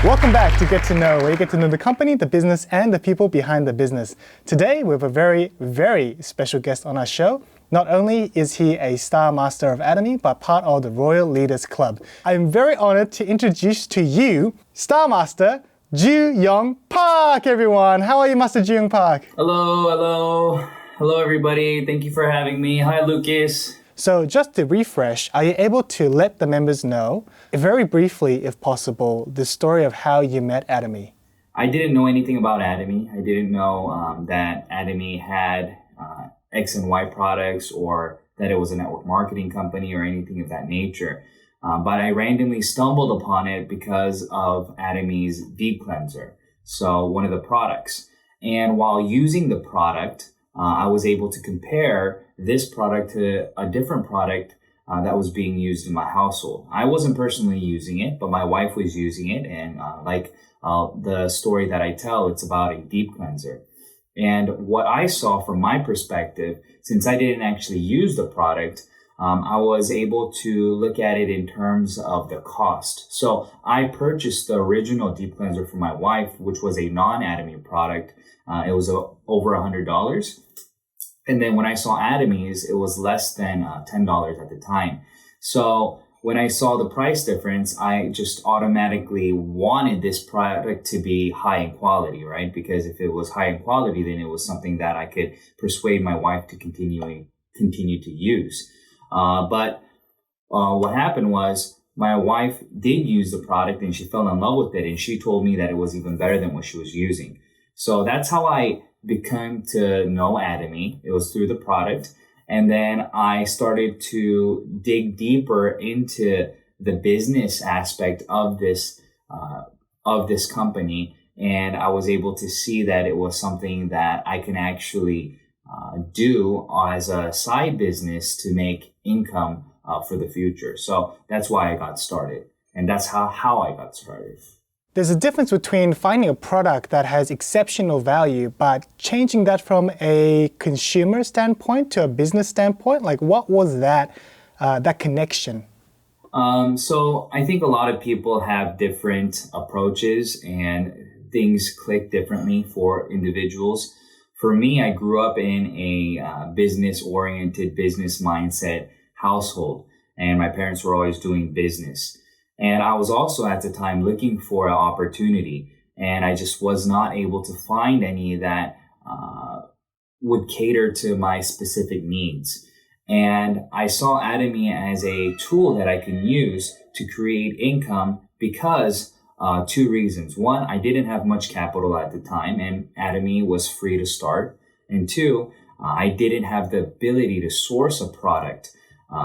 Welcome back to Get to Know, where you get to know the company, the business, and the people behind the business. Today, we have a very, very special guest on our show. Not only is he a Star Master of Atomy, but part of the Royal Leaders Club. I'm very honored to introduce to you Star Master Joo Young Park, everyone. How are you, Master Joo Young Park? Hello, everybody. Thank you for having me. Hi, Lucas. So just to refresh, are you able to let the members know, very briefly if possible, the story of how you met Atomy? I didn't know anything about Atomy. I didn't know that Atomy had X and Y products or that it was a network marketing company or anything of that nature. But I randomly stumbled upon it because of Atomy's deep cleanser. So one of the products. And while using the product, I was able to compare this product to a different product that was being used in my household. I wasn't personally using it, but my wife was using it. And the story that I tell, it's about a deep cleanser. And what I saw from my perspective, since I didn't actually use the product, I was able to look at it in terms of the cost. So I purchased the original deep cleanser for my wife, which was a non-Atomy product. It was over $100. And then when I saw Atomy's, it was less than $10 at the time. So when I saw the price difference, I just automatically wanted this product to be high in quality, right? Because if it was high in quality, then it was something that I could persuade my wife to continue to use. But what happened was my wife did use the product and she fell in love with it. And she told me that it was even better than what she was using. So that's how I became to know Atomy. It was through the product. And then I started to dig deeper into the business aspect of this company. And I was able to see that it was something that I can actually do as a side business to make income for the future. So that's why I got started. And that's how I got started. There's a difference between finding a product that has exceptional value, but changing that from a consumer standpoint to a business standpoint. Like, what was that connection? So I think a lot of people have different approaches and things click differently for individuals. For me, I grew up in a business-oriented, business mindset household, and my parents were always doing business. And I was also at the time looking for an opportunity, and I just was not able to find any that would cater to my specific needs. And I saw Atomy as a tool that I can use to create income because two reasons. One, I didn't have much capital at the time, and Atomy was free to start. And two, I didn't have the ability to source a product.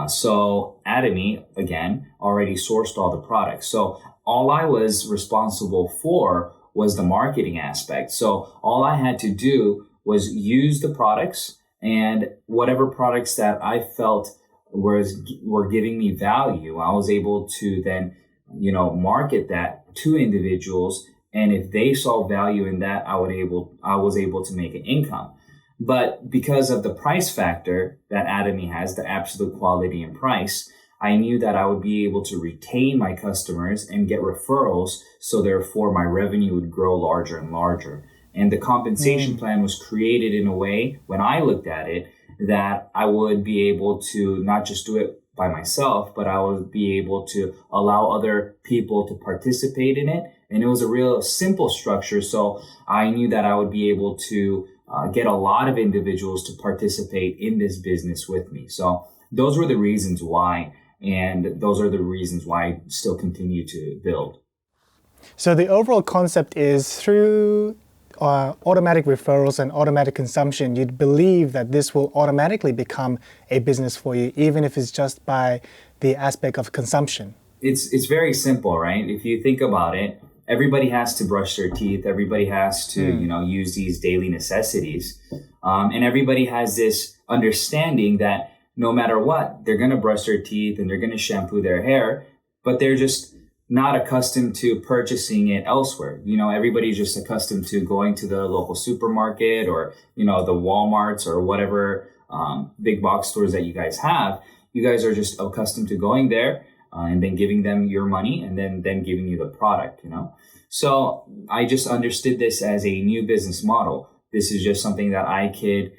So Atomy, again, already sourced all the products. So all I was responsible for was the marketing aspect. So all I had to do was use the products, and whatever products that I felt were giving me value, I was able to then, market that to individuals. And if they saw value in that, I was able to make an income. But because of the price factor that Atomy has, the absolute quality and price, I knew that I would be able to retain my customers and get referrals. So therefore, my revenue would grow larger and larger. And the compensation plan was created in a way, when I looked at it, that I would be able to not just do it by myself, but I would be able to allow other people to participate in it. And it was a real simple structure. So I knew that I would be able to get a lot of individuals to participate in this business with me. So those were the reasons why, and those are the reasons why I still continue to build. So the overall concept is through automatic referrals and automatic consumption, you'd believe that this will automatically become a business for you, even if it's just by the aspect of consumption. It's very simple, right? If you think about it, everybody has to brush their teeth. Everybody has to, use these daily necessities. And everybody has this understanding that no matter what, they're going to brush their teeth and they're going to shampoo their hair, but they're just not accustomed to purchasing it elsewhere. Everybody's just accustomed to going to the local supermarket or, the Walmarts or whatever big box stores that you guys have. You guys are just accustomed to going there, and then giving them your money and then giving you the product, So I just understood this as a new business model. This is just something that I could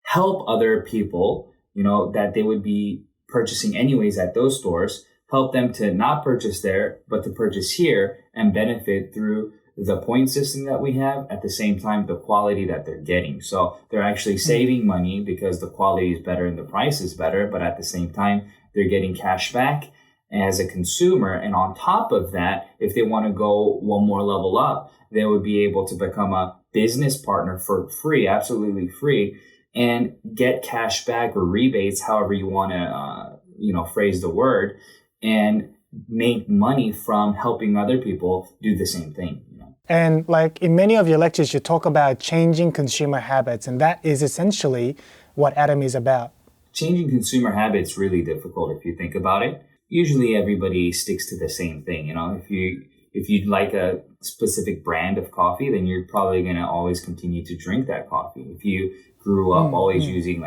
help other people, that they would be purchasing anyways at those stores, help them to not purchase there, but to purchase here and benefit through the point system that we have, at the same time, the quality that they're getting. So they're actually saving money because the quality is better and the price is better, but at the same time, they're getting cash back as a consumer. And on top of that, if they want to go one more level up, they would be able to become a business partner for free, absolutely free, and get cash back or rebates, however you want to, phrase the word, and make money from helping other people do the same thing. And like in many of your lectures, you talk about changing consumer habits, and that is essentially what Atomy is about. Changing consumer habits is really difficult if you think about it. Usually everybody sticks to the same thing. If you like a specific brand of coffee, then you're probably going to always continue to drink that coffee. If you grew up always using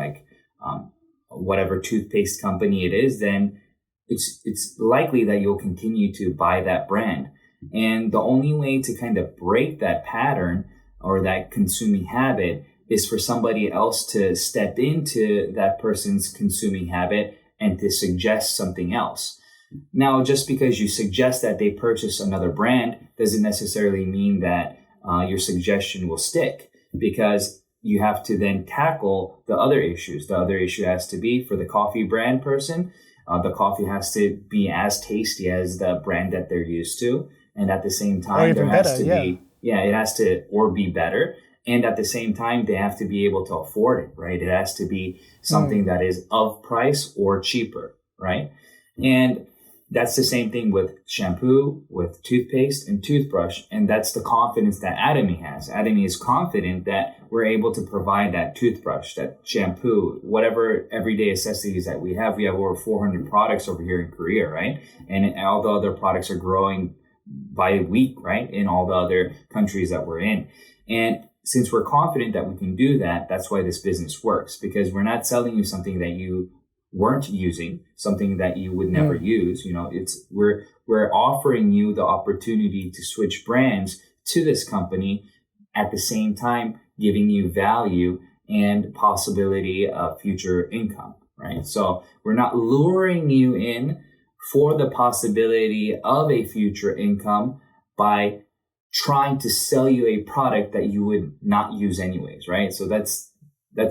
whatever toothpaste company it is, then it's likely that you'll continue to buy that brand. And the only way to kind of break that pattern or that consuming habit is for somebody else to step into that person's consuming habit and to suggest something else. Now, just because you suggest that they purchase another brand doesn't necessarily mean that your suggestion will stick, because you have to then tackle the other issues. The other issue has to be, for the coffee brand person, the coffee has to be as tasty as the brand that they're used to. And at the same time, there has to be, it has to, or be better. And at the same time, they have to be able to afford it, right? It has to be something that is of price or cheaper, right? And that's the same thing with shampoo, with toothpaste and toothbrush. And that's the confidence that Atomy has. Atomy is confident that we're able to provide that toothbrush, that shampoo, whatever everyday necessities that we have. We have over 400 products over here in Korea, right? And all the other products are growing by week, right? In all the other countries that we're in. And since we're confident that we can do that, that's why this business works, because we're not selling you something that you weren't using, something that you would never use. We're offering you the opportunity to switch brands to this company, at the same time giving you value and possibility of future income, right? So we're not luring you in for the possibility of a future income by trying to sell you a product that you would not use anyways, right? So that's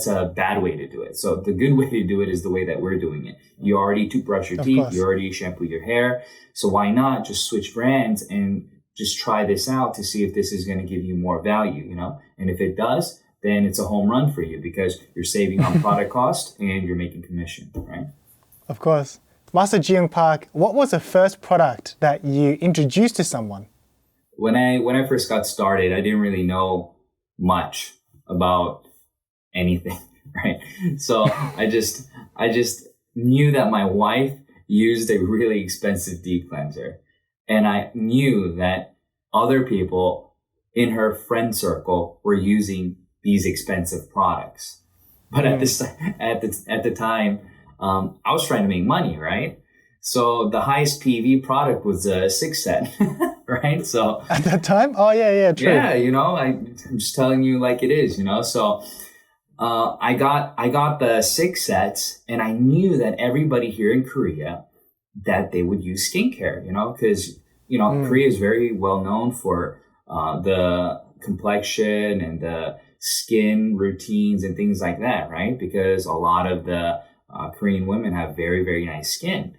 a bad way to do it. So the good way to do it is the way that we're doing it. You already toothbrush your teeth, you already shampoo your hair. So why not just switch brands and just try this out to see if this is going to give you more value, And if it does, then it's a home run for you, because you're saving on product cost and you're making commission, right? Of course. Master Joo Young Park, what was the first product that you introduced to someone? When I first got started, I didn't really know much about anything, right? So I just knew that my wife used a really expensive deep cleanser, and I knew that other people in her friend circle were using these expensive products. But at the time, I was trying to make money, right? So the highest PV product was a 6-set, right? So at that time, true. Yeah, I'm just telling you like it is, So I got the 6 sets, and I knew that everybody here in Korea, that they would use skincare, because Korea is very well known for the complexion and the skin routines and things like that, right? Because a lot of the Korean women have very, very nice skin.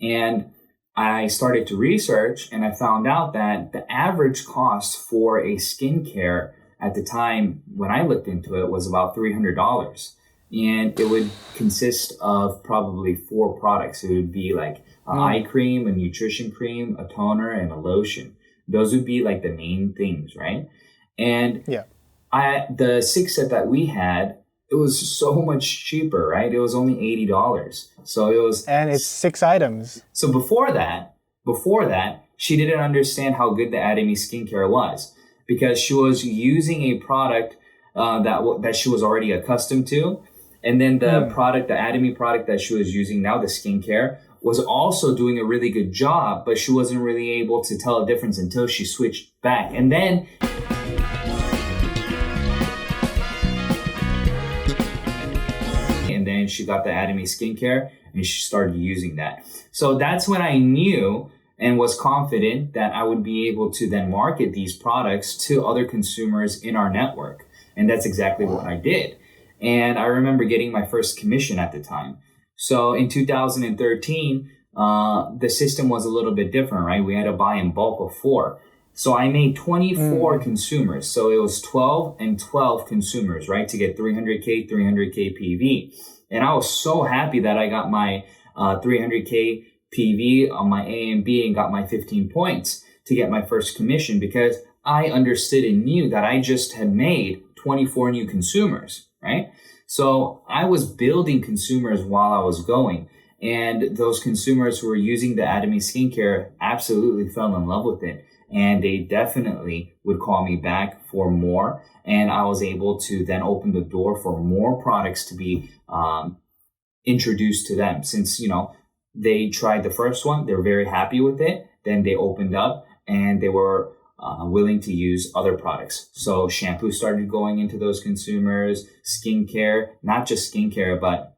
And I started to research, and I found out that the average cost for a skincare at the time when I looked into it was about $300. And it would consist of probably 4 products. It would be like an eye cream, a nutrition cream, a toner, and a lotion. Those would be like the main things, right? And the 6-set that we had, it was so much cheaper, right? It was only $80. So it was, and it's 6 items. So before that, she didn't understand how good the Atomy skincare was, because she was using a product that she was already accustomed to, and then the product, the Atomy product that she was using now, the skincare, was also doing a really good job, but she wasn't really able to tell a difference until she switched back. And then she got the Atomy skincare and she started using that. So that's when I knew and was confident that I would be able to then market these products to other consumers in our network. And that's exactly what I did. And I remember getting my first commission at the time. So in 2013, the system was a little bit different, right? We had to buy in bulk of 4. So I made 24 consumers. So it was 12 and 12 consumers, right? To get 300K PV. And I was so happy that I got my 300K PV on my A and B and got my 15 points to get my first commission, because I understood and knew that I just had made 24 new consumers, right? So I was building consumers while I was going. And those consumers who were using the Atomy skincare absolutely fell in love with it. And they definitely would call me back for more. And I was able to then open the door for more products to be introduced to them. Since, they tried the first one, they're very happy with it. Then they opened up and they were willing to use other products. So shampoo started going into those consumers, skincare, not just skincare, but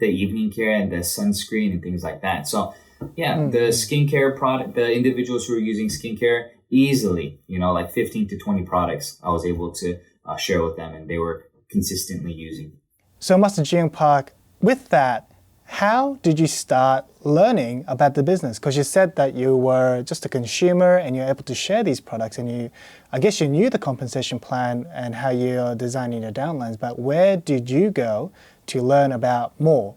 the evening care and the sunscreen and things like that. So the skincare product, the individuals who were using skincare easily, like 15 to 20 products, I was able to share with them and they were consistently using. So Master Joo Young Park, with that, how did you start learning about the business? Because you said that you were just a consumer and you're able to share these products, and I guess you knew the compensation plan and how you're designing your downlines, but where did you go to learn about more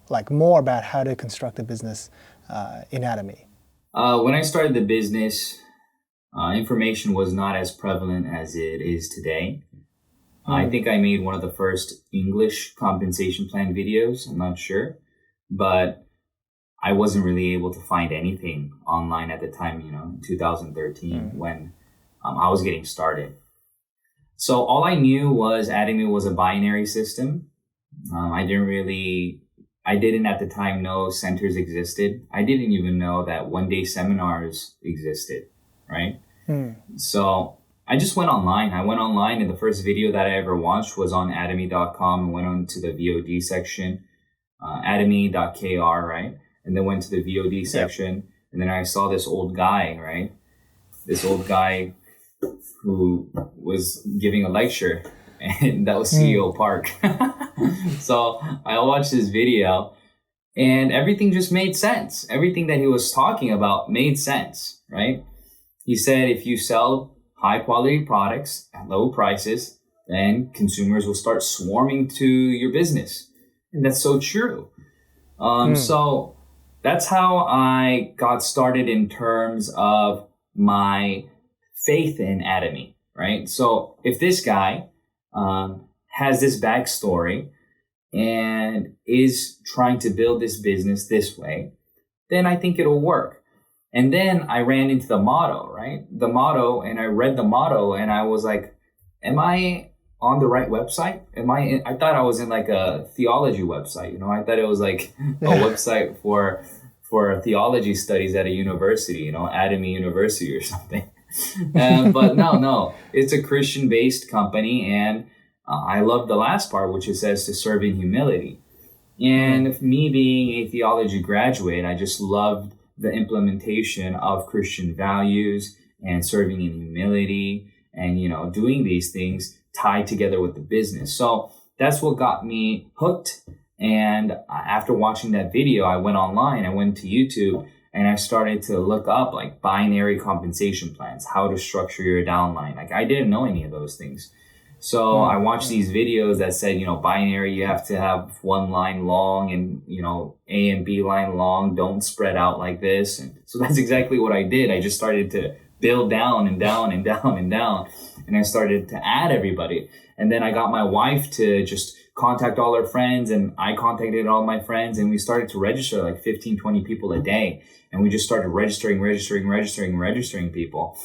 about how to construct a business in Atomy? When I started the business, information was not as prevalent as it is today. I think I made one of the first English compensation plan videos. I'm not sure. But I wasn't really able to find anything online at the time, in 2013 when I was getting started. So all I knew was Atomy was a binary system. I didn't at the time know centers existed. I didn't even know that one-day seminars existed, right? So I just went online. I went online and the first video that I ever watched was on atomy.com and went on to the VOD section. Atomy.kr, right? And then went to the VOD section. And then I saw this old guy, right? This old guy who was giving a lecture, and that was CEO Park. So I watched this video and everything just made sense. Everything that he was talking about made sense, right? He said, if you sell high quality products at low prices, then consumers will start swarming to your business. And that's so true. So that's how I got started in terms of my faith in Atomy, right? So if this guy has this backstory and is trying to build this business this way, then I think it'll work. And then I ran into the motto, right? The motto, and I read the motto and I was like, am I on the right website? I thought I was in like a theology website, I thought it was like a website for theology studies at a university, Atomy University or something. But no, it's a Christian-based company, and I love the last part, which it says to serve in humility. And me being a theology graduate, I just loved the implementation of Christian values and serving in humility and, doing these things tied together with the business. So that's what got me hooked. And after watching that video, I went online, I went to YouTube, and I started to look up like binary compensation plans, how to structure your downline. Like I didn't know any of those things. So I watched these videos that said, binary, you have to have one line long and, A and B line long, don't spread out like this. And so that's exactly what I did. I just started to build down and down and down and down. And I started to add everybody. And then I got my wife to just contact all her friends, and I contacted all my friends, and we started to register like 15, 20 people a day. And we just started registering people.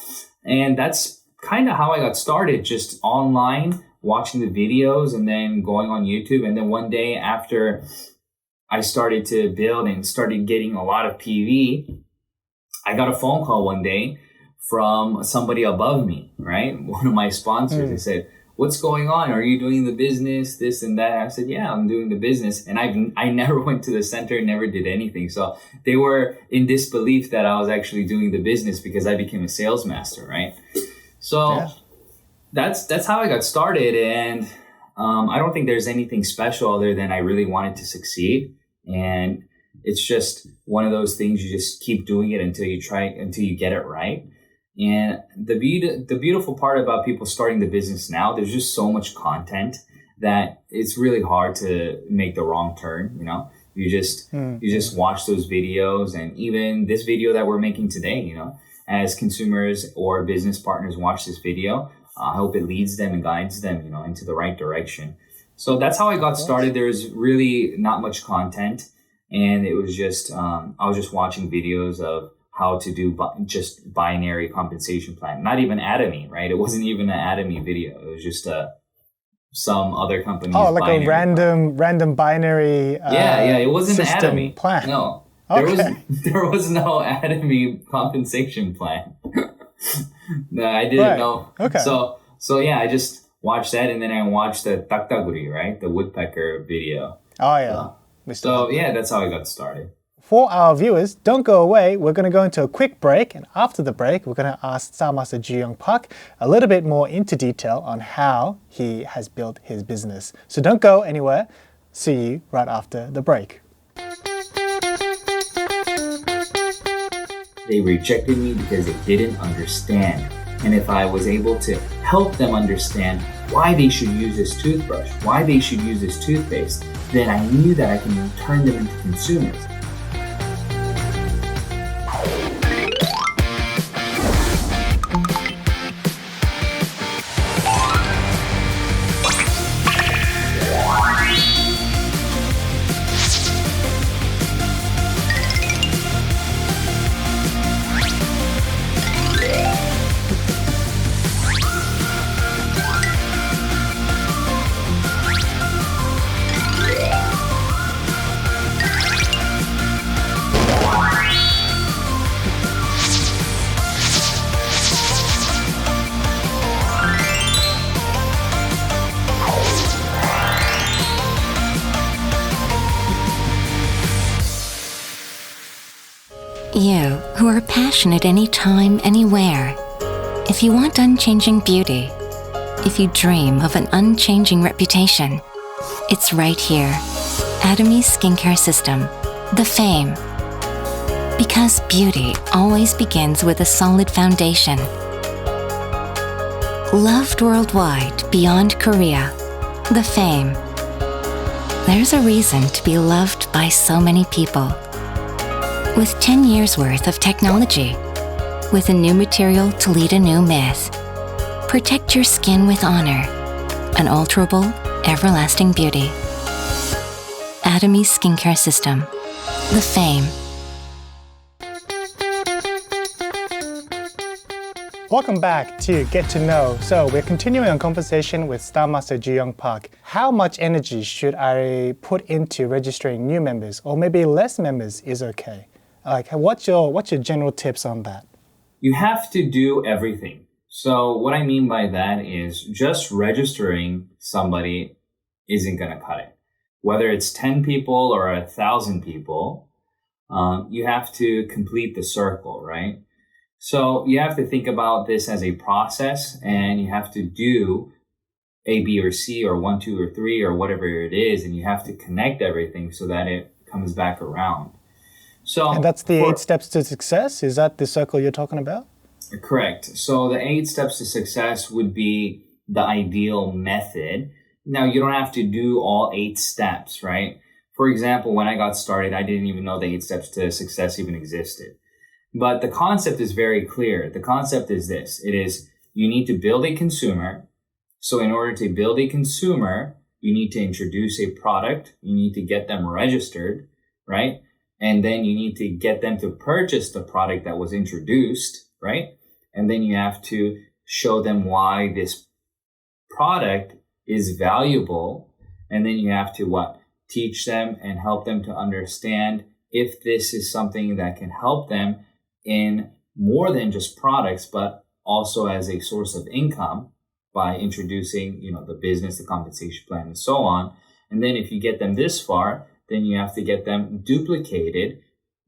And that's kind of how I got started, just online, watching the videos and then going on YouTube. And then one day after I started to build and started getting a lot of PV, I got a phone call one day from somebody above me, right? One of my sponsors. They said, what's going on? Are you doing the business, this and that? I said, yeah, I'm doing the business. And I never went to the center, never did anything. So they were in disbelief that I was actually doing the business because I became a sales master, right? So that's how I got started. And I don't think there's anything special other than I really wanted to succeed. And it's just one of those things, you just keep doing it until you get it right. And the beautiful part about people starting the business now, there's just so much content that it's really hard to make the wrong turn. You know, you just watch those videos, and even this video that we're making today, you know, as consumers or business partners watch this video, I hope it leads them and guides them, you know, into the right direction. So that's how I got started. There's really not much content, and it was just I was just watching videos of how to do just binary compensation plan. Not even Atomy, right? It wasn't even an Atomy video. It was just some other company. Oh, like a random binary. It wasn't an Atomy plan. No, Okay. there was no Atomy compensation plan. No, I didn't know. Okay. So yeah, I just watched that, and then I watched the takdaguri, right? The woodpecker video. Oh yeah. So yeah, that's how I got started. For our viewers, don't go away. We're going to go into a quick break, and after the break, we're going to ask Star Master Joo Young Park a little bit more into detail on how he has built his business. So don't go anywhere. See you right after the break. They rejected me because they didn't understand. And if I was able to help them understand why they should use this toothbrush, why they should use this toothpaste, then I knew that I can turn them into consumers. You, who are passionate anytime, anywhere. If you want unchanging beauty, if you dream of an unchanging reputation, it's right here. Adamis skincare system, the Fame. Because beauty always begins with a solid foundation. Loved worldwide beyond Korea, the Fame. There's a reason to be loved by so many people. With 10 years worth of technology, with a new material to lead a new myth. Protect your skin with honor, unalterable, everlasting beauty. Adamis skincare system, the Fame. Welcome back to Get to Know. So we're continuing our conversation with Star Master Joo Young Park. How much energy should I put into registering new members, or maybe less members is okay? Like, what's your general tips on that? You have to do everything. So what I mean by that is just registering somebody isn't going to cut it. Whether it's 10 people or 1,000 people, you have to complete the circle, right? So you have to think about this as a process, and you have to do A, B, or C, or 1, 2, or 3, or whatever it is, and you have to connect everything so that it comes back around. So, and that's the 8 steps to success? Is that the circle you're talking about? Correct. So the 8 steps to success would be the ideal method. Now, you don't have to do all 8 steps, right? For example, when I got started, I didn't even know the 8 steps to success even existed. But the concept is very clear. The concept is this. It is, you need to build a consumer. So in order to build a consumer, you need to introduce a product. You need to get them registered, right? And then you need to get them to purchase the product that was introduced, right? And then you have to show them why this product is valuable. And then you have to teach them and help them to understand if this is something that can help them in more than just products, but also as a source of income by introducing, the business, the compensation plan, and so on. And then if you get them this far, then you have to get them duplicated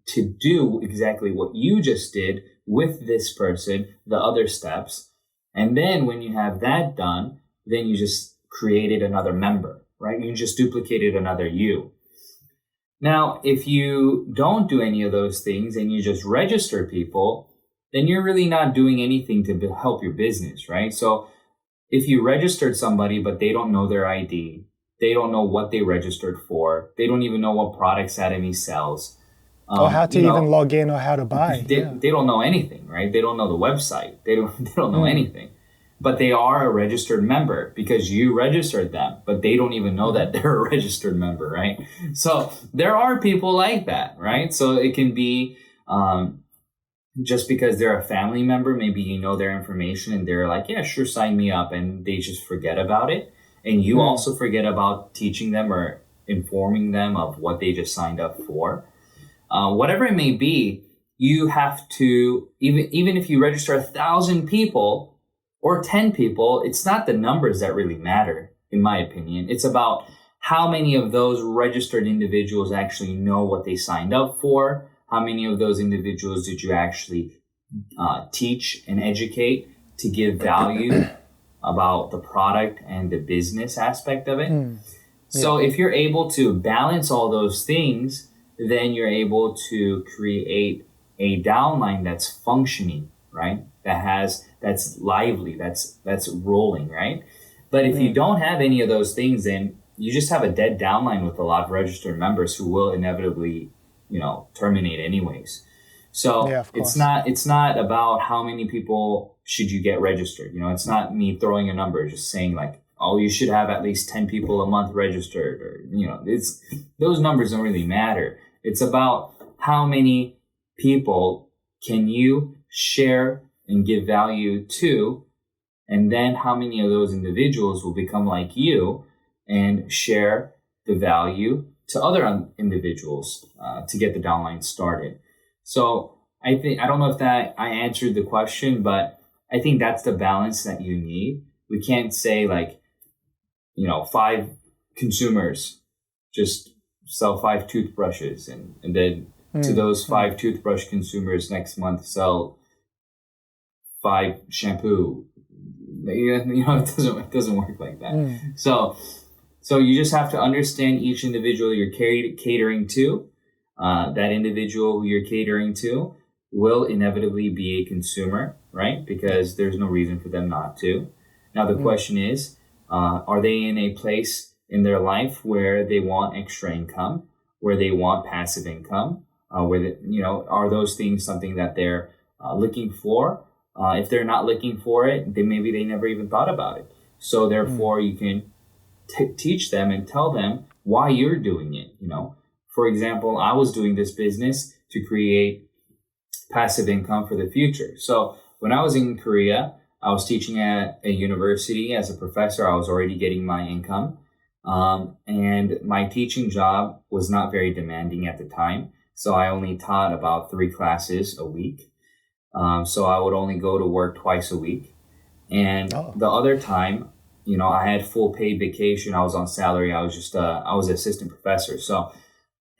to do exactly what you just did with this person, the other steps. And then when you have that done, then you just created another member, right? You just duplicated another you. Now, if you don't do any of those things and you just register people, then you're really not doing anything to help your business, right? So if you registered somebody, but they don't know their ID, they don't know what they registered for, they don't even know what products Atomy sells. Or how to even log in or how to buy. They don't know anything, right? They don't know the website. They don't know anything. But they are a registered member because you registered them, but they don't even know that they're a registered member, right? So there are people like that, right? So it can be just because they're a family member, maybe you know their information and they're like, yeah, sure, sign me up. And they just forget about it. And you also forget about teaching them or informing them of what they just signed up for. Whatever it may be, you have to, even if you register 1,000 people, or 10 people, it's not the numbers that really matter, in my opinion. It's about how many of those registered individuals actually know what they signed up for. How many of those individuals did you actually teach and educate to give value about the product and the business aspect of it? So if you're able to balance all those things, then you're able to create a downline that's functioning, right? That's lively, that's rolling, right? But if you don't have any of those things, then you just have a dead downline with a lot of registered members who will inevitably, terminate anyways. So it's not about how many people should you get registered. It's not me throwing a number, just saying like, oh, you should have at least 10 people a month registered, or, it's, those numbers don't really matter. It's about how many people can you share and give value to, and then how many of those individuals will become like you and share the value to other individuals to get the downline started. So I don't know if that I answered the question, but I think that's the balance that you need. We can't say like, 5 consumers just sell 5 toothbrushes and then to those 5 toothbrush consumers next month sell 5 shampoo. It doesn't work like that. So you just have to understand each individual you're catering to. That individual who you're catering to will inevitably be a consumer, right? Because there's no reason for them not to. Now the question is, are they in a place in their life where they want extra income, where they want passive income, are those things something that they're looking for? If they're not looking for it, then maybe they never even thought about it. So therefore, you can teach them and tell them why you're doing it. For example, I was doing this business to create passive income for the future. So when I was in Korea, I was teaching at a university as a professor. I was already getting my income. And my teaching job was not very demanding at the time. So I only taught about 3 classes a week. So I would only go to work twice a week. And the other time, I had full paid vacation. I was on salary. I was an assistant professor. So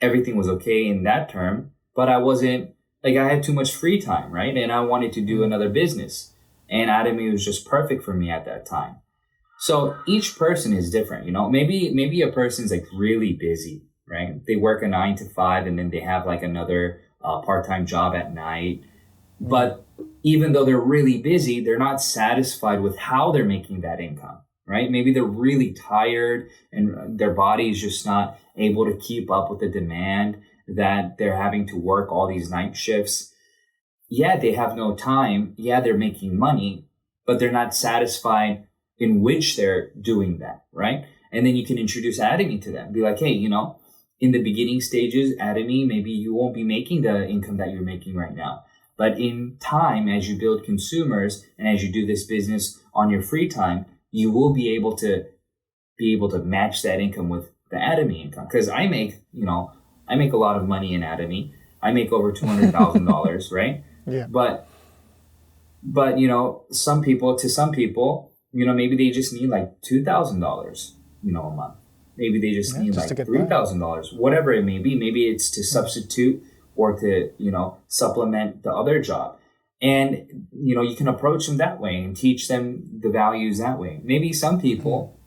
everything was okay in that term, but I wasn't I had too much free time, right? And I wanted to do another business, and Atomy was just perfect for me at that time. So each person is different, maybe a person's really busy, right? They work a 9 to 5 and then they have another part-time job at night. But even though they're really busy, they're not satisfied with how they're making that income, right? Maybe they're really tired and their body is just not able to keep up with the demand, that they're having to work all these night shifts. Yeah, they have no time. Yeah, they're making money, but they're not satisfied in which they're doing that, right? And then you can introduce Atomy to them. Be like, hey, in the beginning stages, Atomy, maybe you won't be making the income that you're making right now. But in time, as you build consumers and as you do this business on your free time, you will be able to match that income with the Atomy income. Because I make a lot of money in Atomy. I make over $200,000, right? Yeah. But some people, maybe they just need like $2,000, a month. Maybe they just need like $3,000, whatever it may be. Maybe it's to substitute or to, supplement the other job. And, you can approach them that way and teach them the values that way. Maybe some people,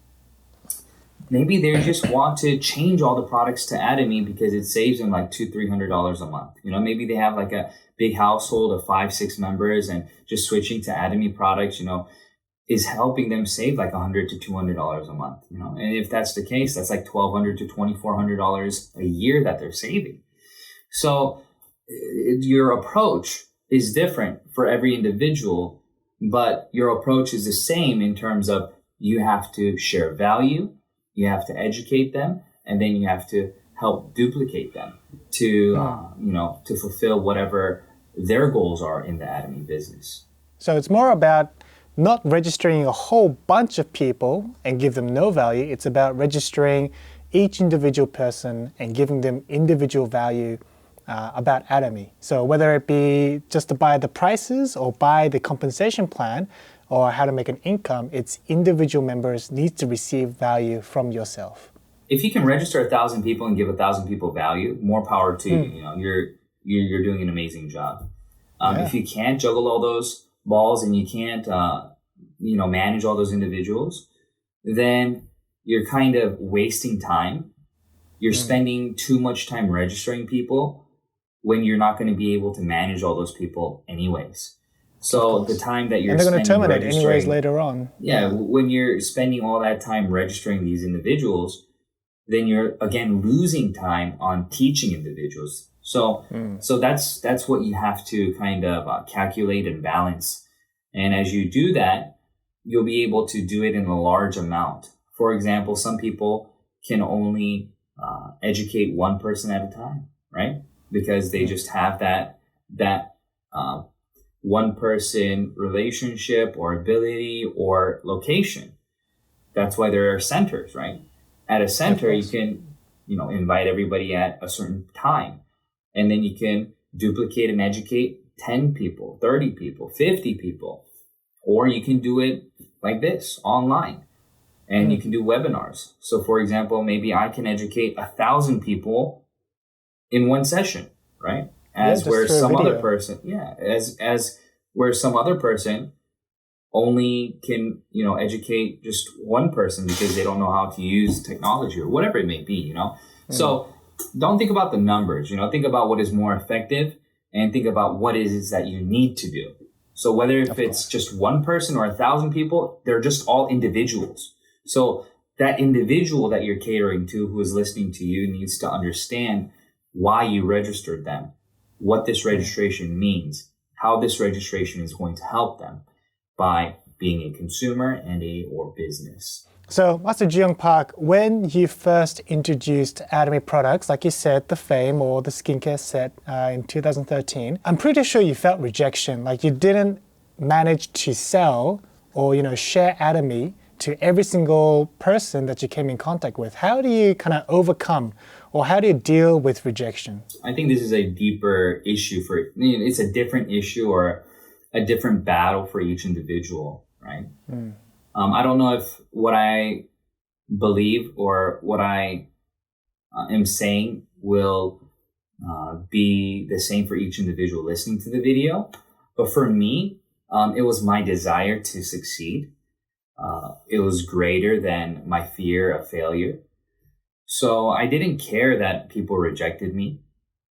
maybe they just want to change all the products to Atomy because it saves them like $200-$300 a month. Maybe they have like a big household of 5-6 members, and just switching to Atomy products, is helping them save like $100 to $200 a month. And if that's the case, that's like $1,200 to $2,400 a year that they're saving. So your approach is different for every individual, but your approach is the same in terms of you have to share value, you have to educate them, and then you have to help duplicate them to, to fulfill whatever their goals are in the Atomy business. So it's more about not registering a whole bunch of people and give them no value. It's about registering each individual person and giving them individual value about Atomy. So whether it be just to buy the prices or buy the compensation plan or how to make an income, it's individual members need to receive value from yourself. If you can register 1,000 people and give 1,000 people value, more power to you. You're doing an amazing job. If you can't juggle all those balls and you can't manage all those individuals, then you're kind of wasting time. You're spending too much time registering people when you're not going to be able to manage all those people anyways. So the time that you're spending, and they're going to terminate anyways registering later on. Yeah, when you're spending all that time registering these individuals, then you're again losing time on teaching individuals. So that's what you have to kind of calculate and balance. And as you do that, you'll be able to do it in a large amount. For example, some people can only educate one person at a time, right? Because they just have that one person relationship or ability or location. That's why there are centers, right? At a center, you can, invite everybody at a certain time, and then you can duplicate and educate 10 people, 30 people, 50 people, or you can do it like this online, and you can do webinars. So for example, maybe I can educate 1,000 people in one session, right? Where some other person only can, educate just one person because they don't know how to use technology or whatever it may be, So don't think about the numbers, think about what is more effective and think about what it is that you need to do. So whether if it's just one person or 1,000 people, they're just all individuals. So that individual that you're catering to who is listening to you needs to understand why you registered them, what this registration means, how this registration is going to help them by being a consumer and or business. So, Master Joo Young Park, when you first introduced Atomy products, like you said, the Fame or the skincare set in 2013, I'm pretty sure you felt rejection, like you didn't manage to sell or, share Atomy to every single person that you came in contact with. How do you kind of overcome or how do you deal with rejection? I think this is a deeper issue it's a different issue or a different battle for each individual, right? I don't know if what I believe or what I am saying will be the same for each individual listening to the video. But for me, it was my desire to succeed. It was greater than my fear of failure. So I didn't care that people rejected me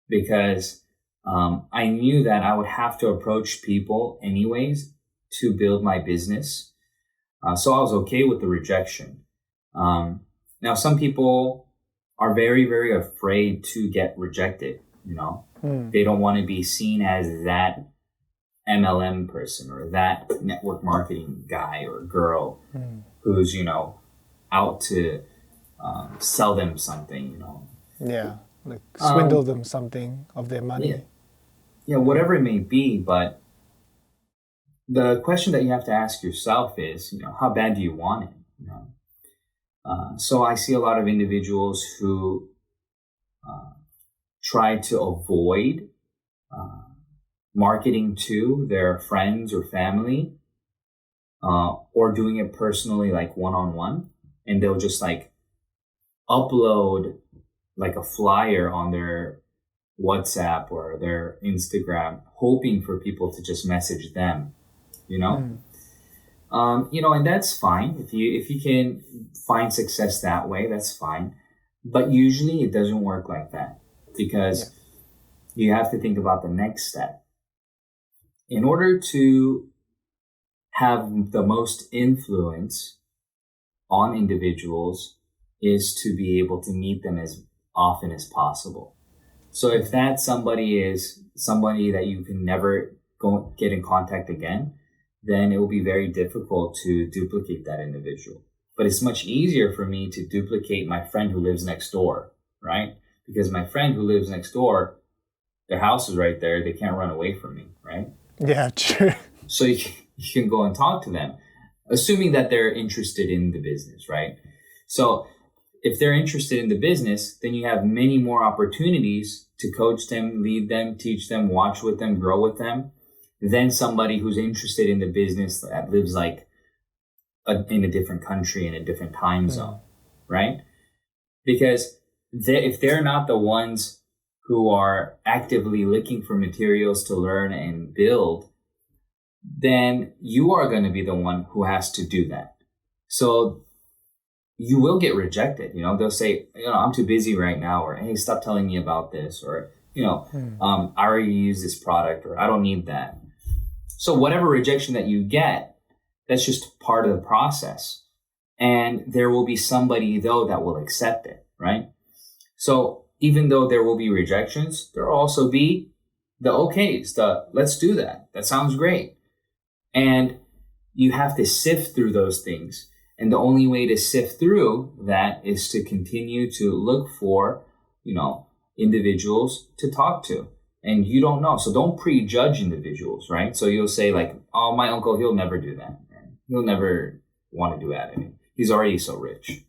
because I knew that I would have to approach people anyways to build my business. So I was okay with the rejection. Now, some people are very, very afraid to get rejected, They don't want to be seen as that MLM person or that network marketing guy or girl who's, out to sell them something, Yeah, like swindle them something of their money. Yeah, whatever it may be. But the question that you have to ask yourself is, how bad do you want it? So I see a lot of individuals who try to avoid marketing to their friends or family, or doing it personally, like one-on-one, and they'll just like upload like a flyer on their WhatsApp or their Instagram, hoping for people to just message them, you know? And that's fine. If you can find success that way, that's fine. But usually it doesn't work like that, because you have to think about the next step. In order to have the most influence on individuals is to be able to meet them as often as possible. So if that somebody is somebody that you can never go get in contact again, then it will be very difficult to duplicate that individual. But it's much easier for me to duplicate my friend who lives next door, right? Because my friend who lives next door, their house is right there. They can't run away from me, right? Yeah, true. So you can go and talk to them, assuming that they're interested in the business, right? So if they're interested in the business, then you have many more opportunities to coach them, lead them, teach them, watch with them, grow with them, than somebody who's interested in the business that lives like in a different country, in a different time zone, right? Because if they're not the ones who are actively looking for materials to learn and build, then you are going to be the one who has to do that. So you will get rejected. They'll say, I'm too busy right now, or, hey, stop telling me about this, or, I already use this product, or I don't need that. So whatever rejection that you get, that's just part of the process. And there will be somebody, though, that will accept it, right? So even though there will be rejections, there will also be the okays, the let's do that. That sounds great. And you have to sift through those things. And the only way to sift through that is to continue to look for, individuals to talk to. And you don't know. So don't prejudge individuals, right? So you'll say like, oh, my uncle, he'll never do that. He'll never want to do Atomy. He's already so rich,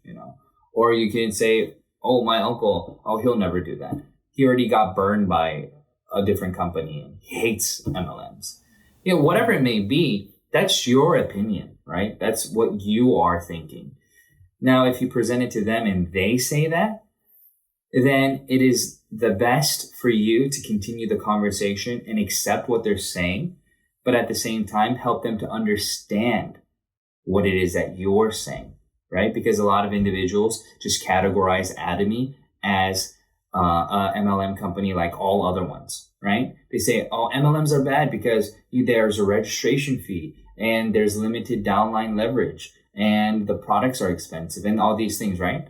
Or you can say, oh, my uncle, he'll never do that. He already got burned by a different company and he hates MLMs. Whatever it may be, that's your opinion, right? That's what you are thinking. Now, if you present it to them and they say that, then it is the best for you to continue the conversation and accept what they're saying, but at the same time, help them to understand what it is that you're saying, right? Because a lot of individuals just categorize Atomy as a MLM company like all other ones, right? They say, oh, MLMs are bad because there's a registration fee and there's limited downline leverage and the products are expensive and all these things, right?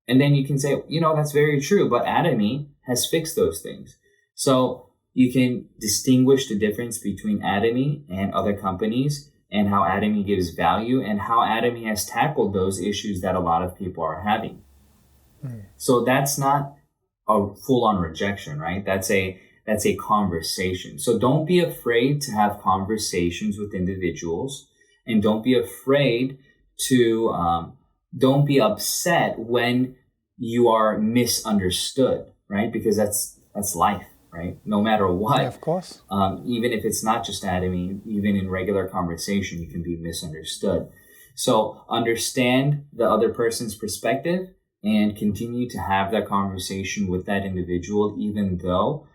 And then you can say, that's very true, but Atomy has fixed those things. So you can distinguish the difference between Atomy and other companies and how Atomy gives value and how Atomy has tackled those issues that a lot of people are having. So that's not a full-on rejection, right? That's a conversation. So don't be afraid to have conversations with individuals, and don't be afraid to don't be upset when you are misunderstood, right? Because that's life, right? No matter what. Yeah, of course. Even if it's not just Atomy, even in regular conversation, you can be misunderstood. So understand the other person's perspective and continue to have that conversation with that individual, even though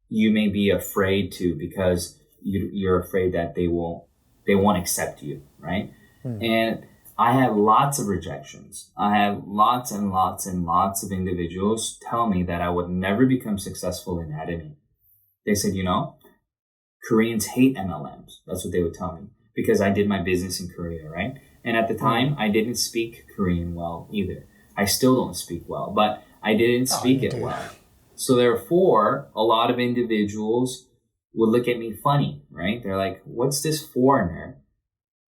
you may be afraid to, because you're afraid that they won't accept you, right? And I had lots of rejections. I had lots and lots and lots of individuals tell me that I would never become successful in Atomy. They said, Koreans hate MLMs. That's what they would tell me, because I did my business in Korea, right? And at the time, I didn't speak Korean well either. I still don't speak well, but I didn't speak it well. So therefore, a lot of individuals would look at me funny, right? They're like, what's this foreigner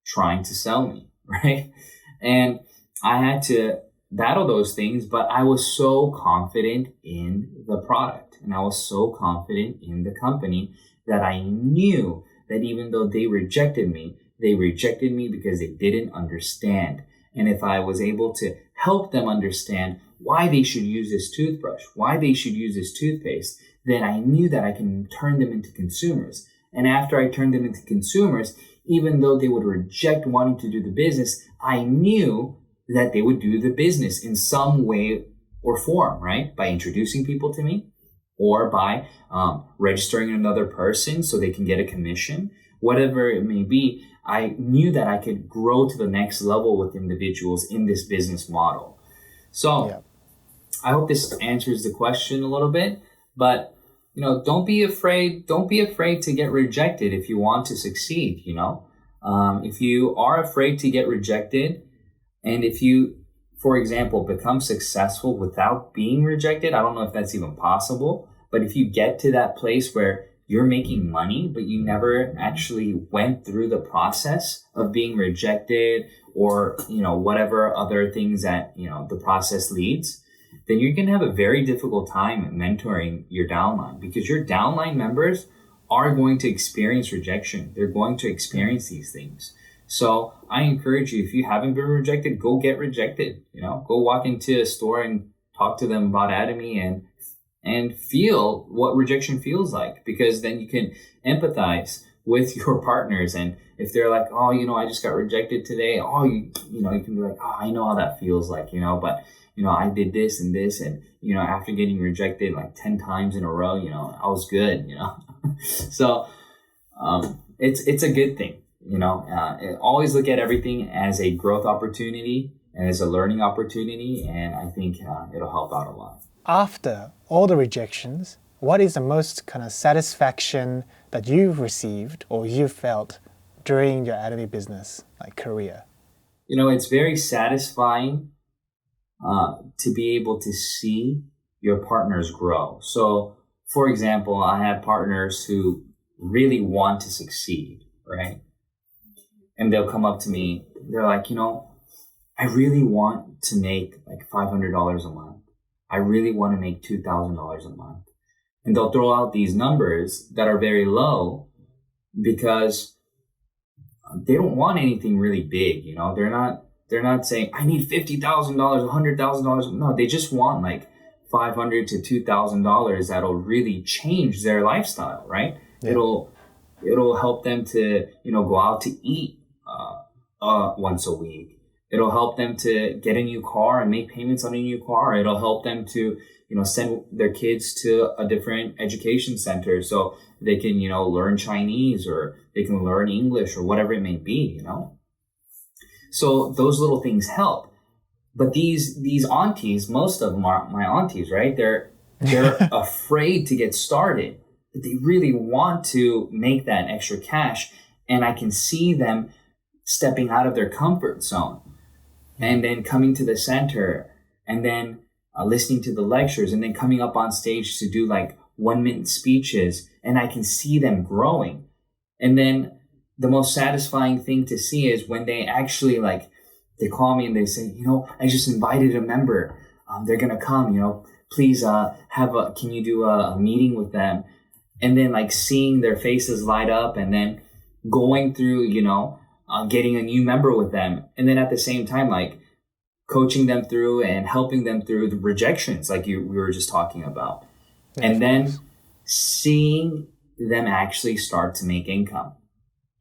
trying to sell me, right? And I had to battle those things, but I was so confident in the product and I was so confident in the company that I knew that even though they rejected me because they didn't understand. And if I was able to help them understand why they should use this toothbrush, why they should use this toothpaste, then I knew that I can turn them into consumers. And after I turned them into consumers, even though they would reject wanting to do the business, I knew that they would do the business in some way or form, right? By introducing people to me, or by registering another person so they can get a commission, whatever it may be. I knew that I could grow to the next level with individuals in this business model. So I hope this answers the question a little bit, but don't be afraid to get rejected if you want to succeed. If you are afraid to get rejected, and if you, for example, become successful without being rejected, I don't know if that's even possible, but if you get to that place where you're making money, but you never actually went through the process of being rejected or, whatever other things that, the process leads, then you're going to have a very difficult time mentoring your downline, because your downline members are going to experience rejection. They're going to experience these things. So I encourage you, if you haven't been rejected, go get rejected. Go walk into a store and talk to them about Atomy and feel what rejection feels like, because then you can empathize with your partners. And if they're like, oh, I just got rejected today. Oh, you can be like, oh, I know how that feels like, but I did this and this, and, after getting rejected like 10 times in a row, I was good, So, it's a good thing, always look at everything as a growth opportunity and as a learning opportunity. And I think, it'll help out a lot. After all the rejections, what is the most kind of satisfaction that you've received or you've felt during your Atomy business, like career? It's very satisfying to be able to see your partners grow. So, for example, I have partners who really want to succeed, right? And they'll come up to me. They're like, I really want to make like $500 a month. I really want to make $2,000 a month. And they'll throw out these numbers that are very low because they don't want anything really big. They're not saying, I need $50,000, $100,000. No, they just want like $500 to $2,000 that'll really change their lifestyle, right? Yeah. It'll help them to, go out to eat once a week. It'll help them to get a new car and make payments on a new car. It'll help them to, send their kids to a different education center so they can, learn Chinese, or they can learn English, or whatever it may be, So those little things help. But these aunties, most of them are my aunties, right? They're afraid to get started, but they really want to make that extra cash. And I can see them stepping out of their comfort zone and then coming to the center and then listening to the lectures and then coming up on stage to do like 1-minute speeches. And I can see them growing. And then the most satisfying thing to see is when they actually they call me and they say, I just invited a member. They're going to come, please can you do a meeting with them? And then seeing their faces light up and then going through, getting a new member with them. And then at the same time, coaching them through and helping them through the rejections we were just talking about. And then seeing them actually start to make income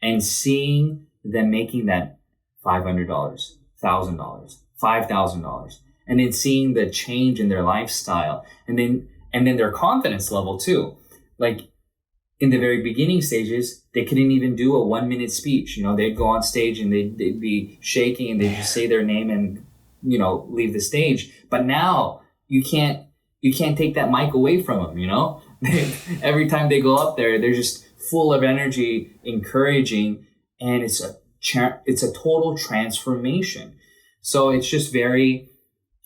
and seeing them making that $500, $1,000, $5,000, and then seeing the change in their lifestyle and then their confidence level too. In the very beginning stages, they couldn't even do a 1-minute speech. They'd go on stage and they'd be shaking and they'd just say their name and, leave the stage. But now you can't take that mic away from them, Every time they go up there, they're just full of energy, encouraging, and it's a total transformation. So I'm just very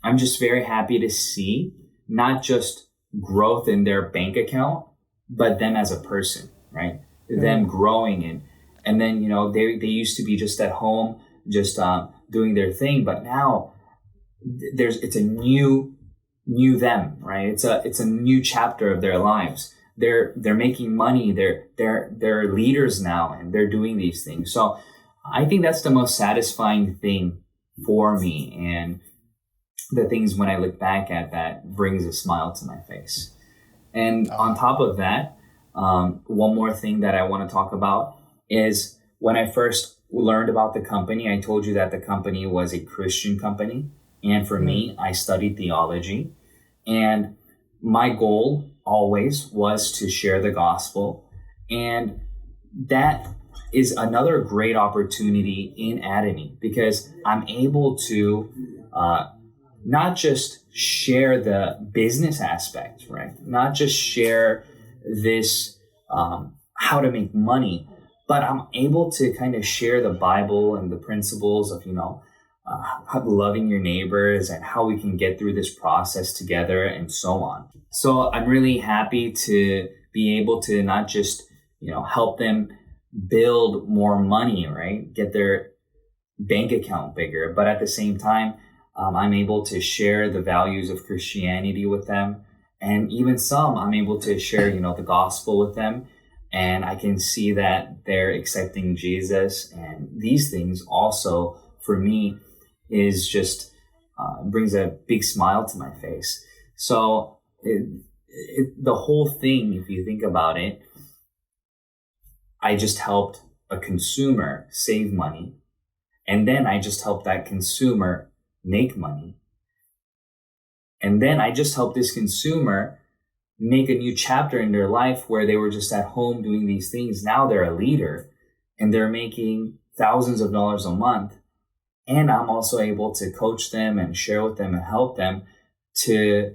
happy to see not just growth in their bank account, but them as a person, right? Mm-hmm. Them growing and then, they used to be just at home, just doing their thing, but now it's a new them, right? It's a new chapter of their lives. They're making money. They're leaders now, and they're doing these things. So I think that's the most satisfying thing for me. And the things when I look back at that brings a smile to my face. And on top of that, one more thing that I want to talk about is when I first learned about the company, I told you that the company was a Christian company. And for me, I studied theology. And my goal always was to share the gospel. And that is another great opportunity in Atomy because I'm able to not just share the business aspect, right? Not just share this, how to make money, but I'm able to kind of share the Bible and the principles of, loving your neighbors and how we can get through this process together and so on. So I'm really happy to be able to not just, help them build more money, right? Get their bank account bigger, but at the same time, I'm able to share the values of Christianity with them. And even some, I'm able to share, the gospel with them. And I can see that they're accepting Jesus. And these things also, for me, is just brings a big smile to my face. So the whole thing, if you think about it, I just helped a consumer save money. And then I just helped that consumer make money. And then I just helped this consumer make a new chapter in their life where they were just at home doing these things. Now they're a leader and they're making thousands of dollars a month. And I'm also able to coach them and share with them and help them to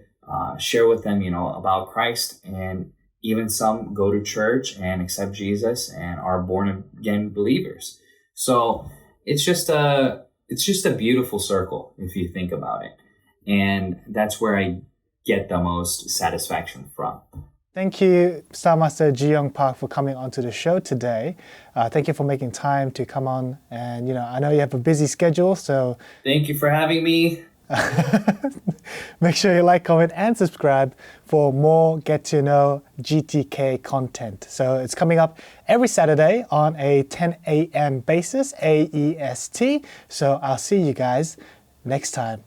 share with them, about Christ. And even some go to church and accept Jesus and are born again believers. So it's just a beautiful circle if you think about it. And that's where I get the most satisfaction from. Thank you, Star Master Joo Young Park, for coming onto the show today. Thank you for making time to come on. And, I know you have a busy schedule, so... Thank you for having me. Make sure you like, comment, and subscribe for more get-to-know GTK content. So it's coming up every Saturday on a 10 a.m. basis, AEST. So I'll see you guys next time.